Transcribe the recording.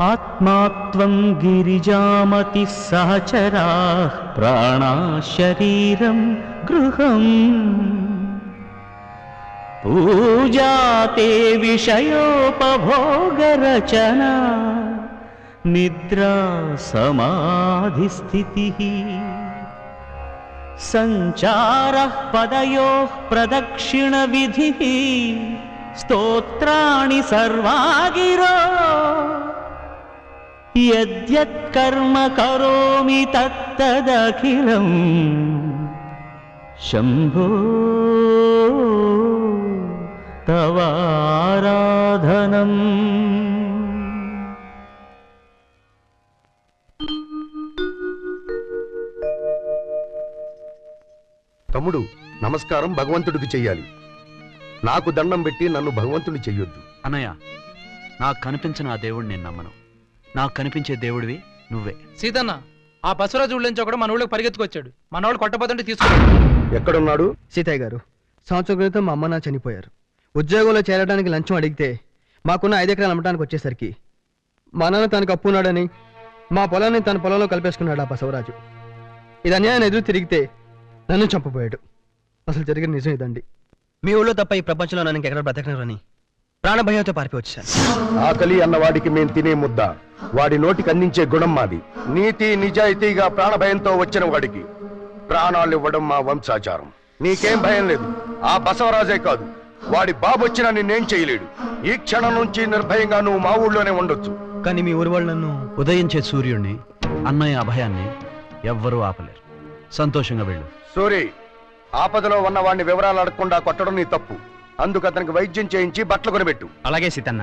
ఆత్మాత్వం గిరిజామతి సహచరా ప్రాణా శరీరం గృహం పూజాతే విషయోపభోగరచనా నిద్రా సమాధిస్థితిః సంచారః పదయోః ప్రదక్షిణ విధిః స్తోత్రాణి సర్వాగిరో యద్యత్ కర్మ కరోమి తత్తదఖిలం శంభో తవారాధనం. తమ్ముడు, నమస్కారం భగవంతుడికి చెయ్యాలి. నాకు దండం పెట్టి నన్ను భగవంతుని చెయ్యొద్దు. అన్నయ్య, నాకు కనిపించిన ఆ దేవుడిని నేను నమ్మను. నాకు కనిపించే దేవుడివి నువ్వే. సీతన్న, ఆ బసవరాజు ఊళ్ళోంచి ఒకడు మన ఊళ్ళకి పరిగెత్తుకొచ్చాడు. మన వాళ్ళు కొట్టబోతుంటే తీసుకున్నాడు. ఎక్కడున్నాడు? సీతయ్య గారు, సంవత్సరం క్రితం మా అమ్మ నా చనిపోయారు. ఉద్యోగంలో చేరడానికి లంచం అడిగితే మాకున్న 5 ఎకరాలు అమ్మటానికి వచ్చేసరికి మా నాన్న తనకు అప్పున్నాడని మా పొలాన్ని తన పొలంలో కలిపేసుకున్నాడు ఆ బసవరాజు. ఇది అన్యాయాన్ని ఎదురు తిరిగితే నన్ను చంపబోయాడు. అసలు జరిగిన నిజం ఇదండి. మీ ఊళ్ళో తప్ప ఈ ప్రపంచంలో నన్ను ఇంకెక్కడ బ్రతకనరని ప్రాణభయంతో పారిపోయి వచ్చాను. ఆకలి అన్నవాడికి మేం తినే ముద్ద, వాడి నోటికి అందించే గుణం మాది. నీతి నిజాయితీగా ప్రాణభయంతో వచ్చిన వాడికి ప్రాణాలు ఇవ్వడం మా వంశాచారం. నీకేం భయం లేదు. ఆ బసవరాజే కాదు, వాడి బాబు వచ్చినా నిన్నేం చేయలేడు. ఈ క్షణం నుంచి నిర్భయంగా నువ్వు మా ఊళ్ళోనే ఉండొచ్చు. కానీ మీ ఊరి వాళ్ళు నన్ను ఉదయించే సూర్యుడిని, అన్నయ్య అభయాన్ని ఎవ్వరూ ఆపలేరు. సంతోషంగా వెళ్ళు. సూరి, ఆపదలో ఉన్న వాడిని వివరాలు అడగకుండా కొట్టడం నీ తప్పు. అందుకు అతనికి వైద్యం చేయించి బట్టలు కొనిపెట్టు. అలాగే సీతన్న.